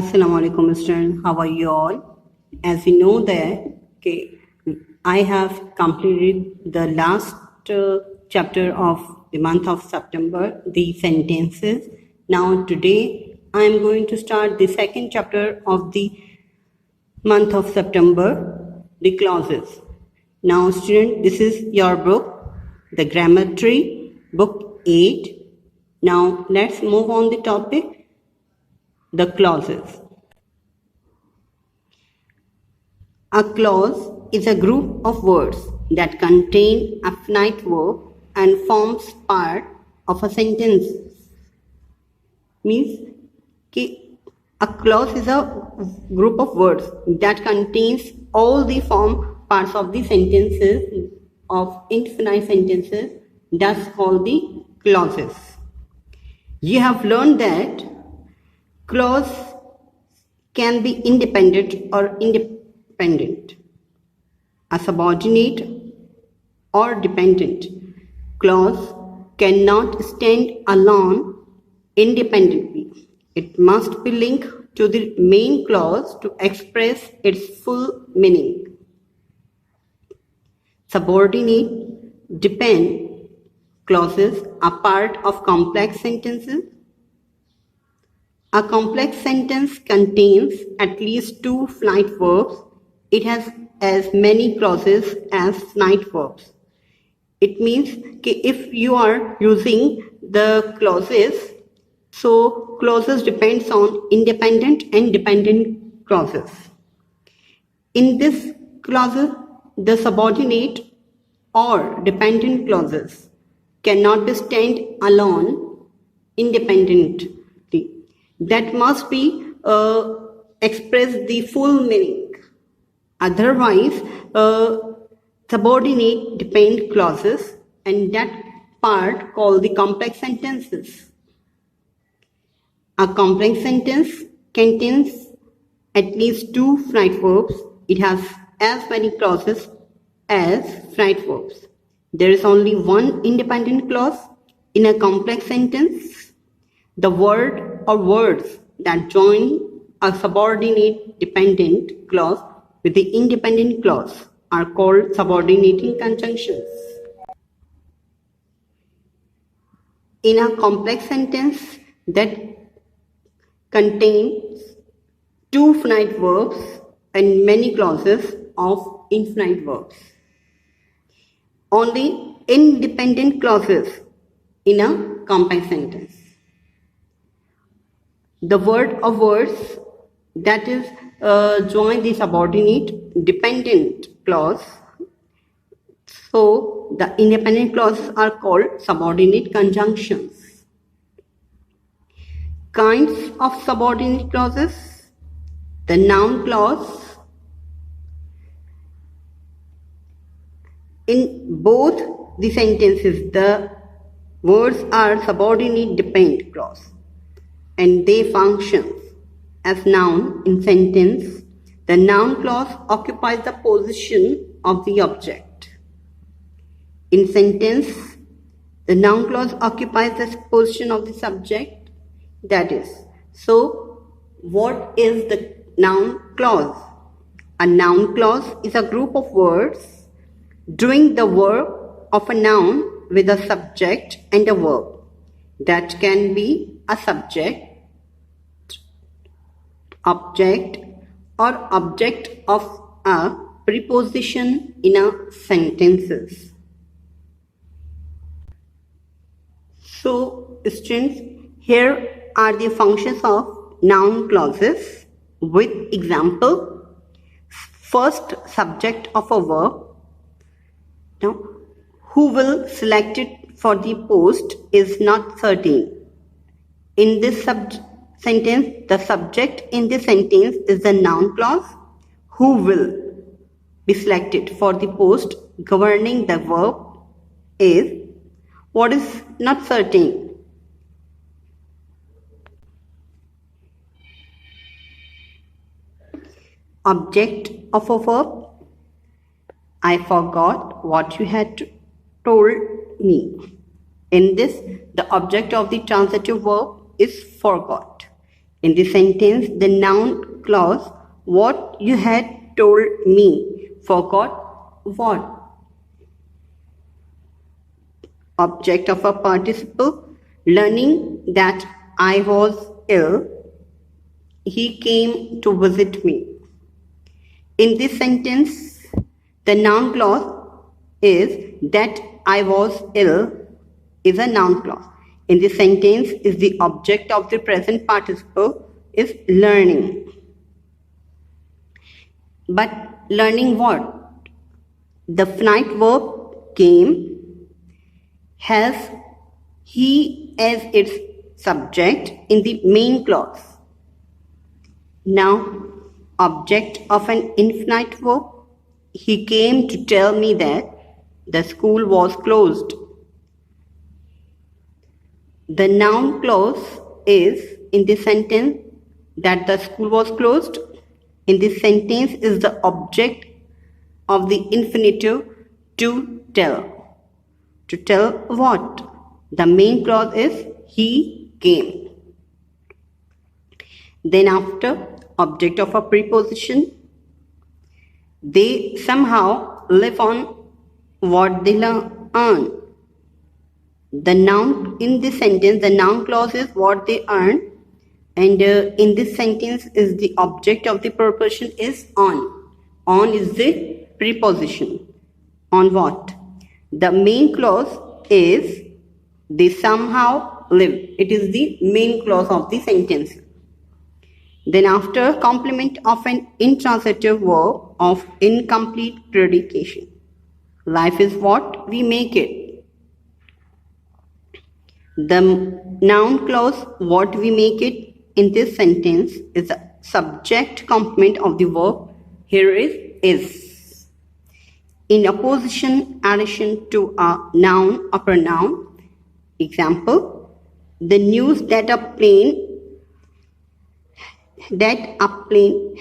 Assalamu alaikum students, how are you all? As we know that I have completed the last chapter of the month of September, the sentences. Now today I am going to start the second chapter of the month of September, the clauses. Now student, this is your book, the grammar tree, book 8. Now let's move on the topic, the clauses. A clause is a group of words that contain a finite verb and forms part of a sentence. Means a clause is a group of words that contains all the form parts of the sentences of infinite sentences. That's called the clauses. You have learned that clause can be independent or independent, a subordinate or dependent. Clause cannot stand alone independently. It must be linked to the main clause to express its full meaning. Subordinate, depend clauses are part of complex sentences. A complex sentence contains at least two finite verbs. It has as many clauses as finite verbs. It means if you are using the clauses, so clauses depends on independent and dependent clauses. In this clauses, the subordinate or dependent clauses cannot be stand alone independently. That must be express the full meaning. Otherwise, subordinate depend clauses and that part called the complex sentences. A complex sentence contains at least two finite verbs. It has as many clauses as finite verbs. There is only one independent clause in a complex sentence. The word or words that join a subordinate dependent clause with the independent clause are called subordinating conjunctions. In a complex sentence that contains two finite verbs and many clauses of infinite verbs. Only independent clauses in a complex sentence. The word or words that is join the subordinate dependent clause. So the independent clauses are called subordinate conjunctions. Kinds of subordinate clauses. The noun clause. In both the sentences, the words are subordinate dependent clause and they function as noun in sentence. The noun clause occupies the position of the object. In sentence, the noun clause occupies the position of the subject. That is, so what is the noun clause? A noun clause is a group of words doing the work of a noun with a subject and a verb. That can be a subject, object, or object of a preposition in a sentences. So students, here are the functions of noun clauses with example. First, subject of a verb. Now, who will select it for the post is not certain. In this sentence, the subject in this sentence is the noun clause. Who will be selected for the post governing the verb is what is not certain. Object of a verb. I forgot what you had told me. In this, the object of the transitive verb is forgot. In this sentence, the noun clause, what you had told me, forgot what? Object of a participle, learning that I was ill, he came to visit me. In this sentence, the noun clause is that I was ill is a noun clause. In this sentence, is the object of the present participle is learning. But learning what? The finite verb came has he as its subject in the main clause. Now, object of an infinite verb, he came to tell me that the school was closed. The noun clause is in this sentence that the school was closed. In this sentence is the object of the infinitive to tell. To tell what? The main clause is he came. Then after, object of a preposition, they somehow live on what they earn. The noun in this sentence, the noun clause is what they earn, and in this sentence is the object of the preposition is on. On is the preposition. On what? The main clause is they somehow live. It is the main clause of the sentence. Then after, complement of an intransitive verb of incomplete predication. Life is what we make it. The noun clause what we make it in this sentence is the subject complement of the verb. Here is. In opposition, addition to a noun or pronoun. Example, the news that a plane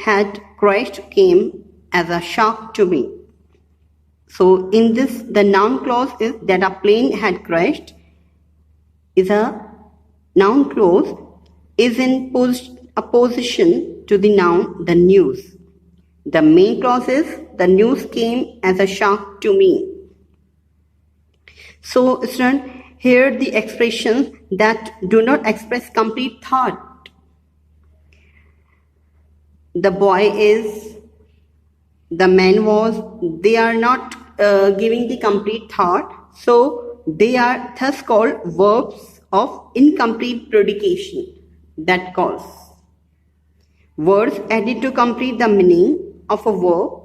had crashed came as a shock to me. So in this, the noun clause is that a plane had crashed is a noun clause is in opposition to the noun, the news. The main clause is the news came as a shock to me. So student, here the expressions that do not express complete thought. The boy is, the man was, they are not giving the complete thought. So they are thus called verbs of incomplete predication. That calls. Words added to complete the meaning of a verb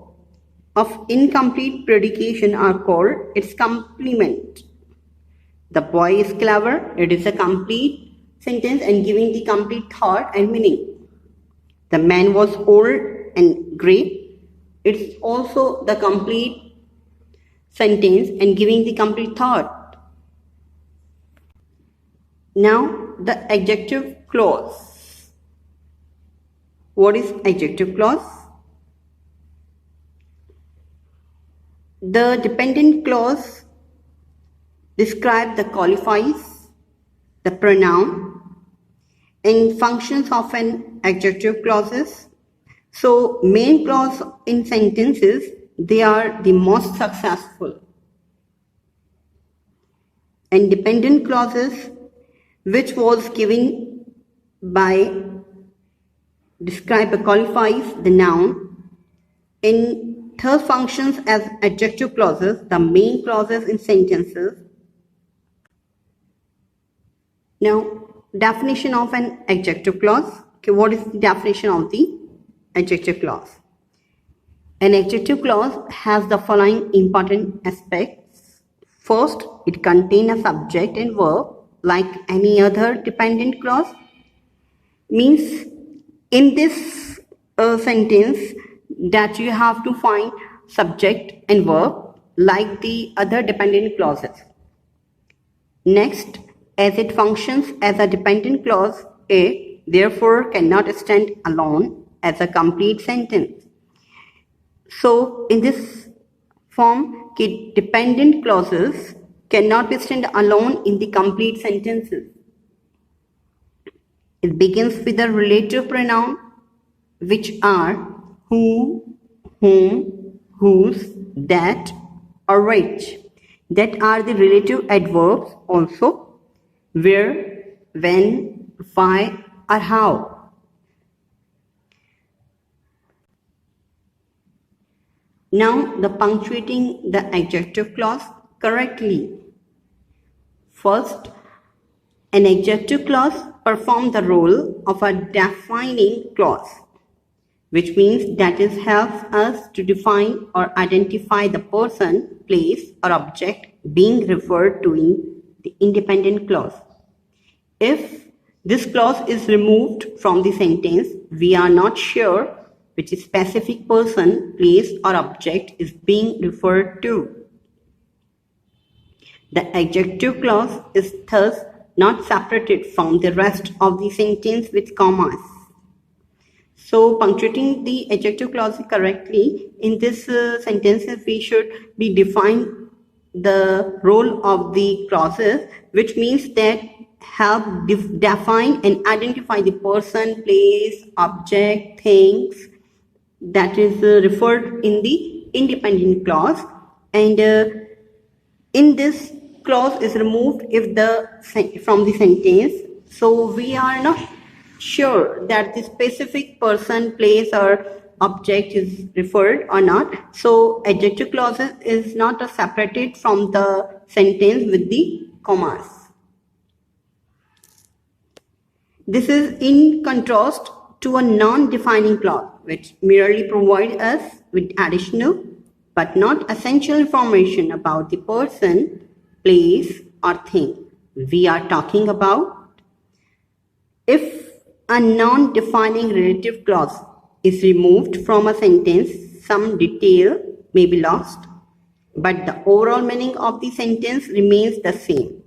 of incomplete predication are called its complement. The boy is clever. It is a complete sentence and giving the complete thought and meaning. The man was old and grey. It's also the complete sentence and giving the complete thought. Now the adjective clause. What is adjective clause? The dependent clause describe the qualifies, the pronoun, and functions of an adjective clauses. So main clause in sentences, they are the most successful. And dependent clauses, which was given by describe or qualifies the noun. In third functions as adjective clauses, the main clauses in sentences. Now, definition of an adjective clause. Okay, what is the definition of the adjective clause? An adjective clause has the following important aspects. First, it contains a subject and verb like any other dependent clause. Means in this sentence that you have to find subject and verb like the other dependent clauses. Next, as it functions as a dependent clause, it therefore cannot stand alone as a complete sentence. So in this form, dependent clauses cannot be stand alone in the complete sentences. It begins with the relative pronoun, which are who, whom, whose, that, or which. That are the relative adverbs also, where, when, why, or how. Now, the punctuating the adjective clause correctly. First, an adjective clause performs the role of a defining clause, which means that it helps us to define or identify the person, place, or object being referred to in the independent clause. If this clause is removed from the sentence, we are not sure which specific person, place, or object is being referred to. The adjective clause is thus not separated from the rest of the sentence with commas. So, punctuating the adjective clause correctly, in this sentences we should be define the role of the clauses, which means that help define and identify the person, place, object, things that is referred in the independent clause, and in this clause is removed if from the sentence, so we are not sure that the specific person, place, or object is referred or not. So adjective clause is not separated from the sentence with the commas. This is in contrast to a non-defining clause, which merely provides us with additional but not essential information about the person, place, or thing we are talking about. If a non-defining relative clause is removed from a sentence, some detail may be lost, but the overall meaning of the sentence remains the same.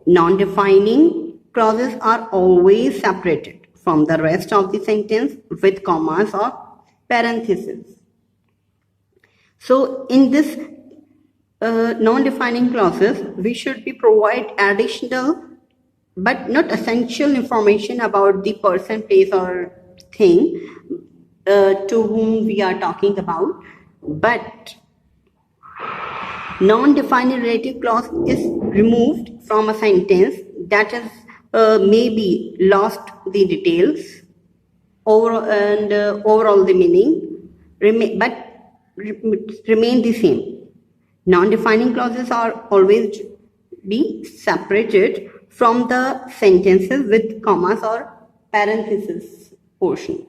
Non-defining clauses are always separated from the rest of the sentence with commas or parentheses. So in this non-defining clauses, we should be provide additional but not essential information about the person, place, or thing to whom we are talking about. But non-defining relative clause is removed from a sentence, that is maybe lost the details and overall the meaning, but remain the same. Non-defining clauses are always be separated from the sentences with commas or parentheses portions.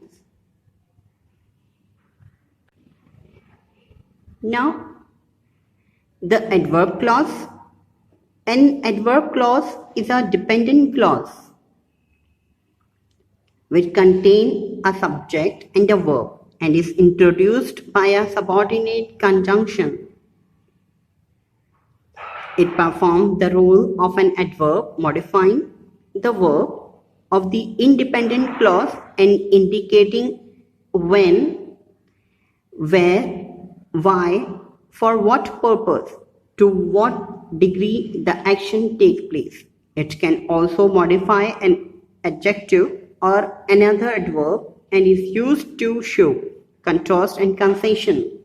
Now, the adverb clause. An adverb clause is a dependent clause which contains a subject and a verb and is introduced by a subordinate conjunction. It performs the role of an adverb, modifying the verb of the independent clause and indicating when, where, why, for what purpose, to what degree the action takes place. It can also modify an adjective or another adverb and is used to show contrast and concession.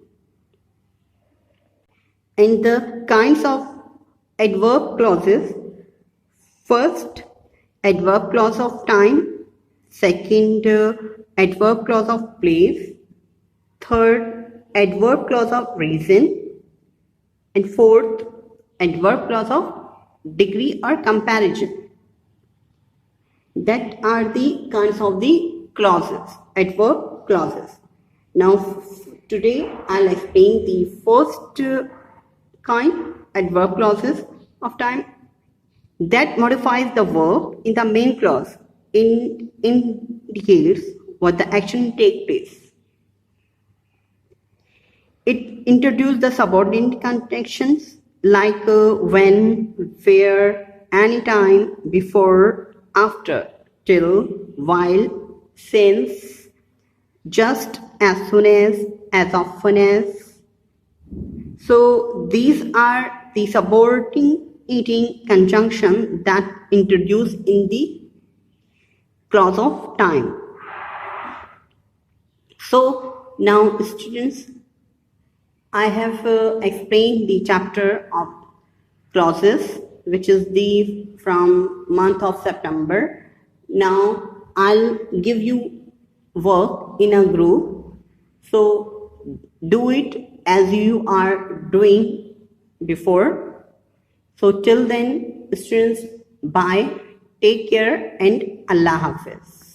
And the kinds of adverb clauses: first, adverb clause of time; second, adverb clause of place; third, adverb clause of reason; and fourth, adverb clause of degree or comparison. That are the kinds of the clauses, adverb clauses. Now today I'll explain the first kind, adverb clauses of time, that modifies the verb in the main clause indicates what the action takes place. It introduces the subordinate conjunctions like when, where, anytime, before, after, till, while, since, just, as soon as often as. So these are the subordinating conjunctions that introduced in the clause of time. So now students, I have explained the chapter of clauses, which is the from month of September. Now I'll give you work in a group. So do it as you are doing before. So till then, students, bye, take care, and Allah Hafiz.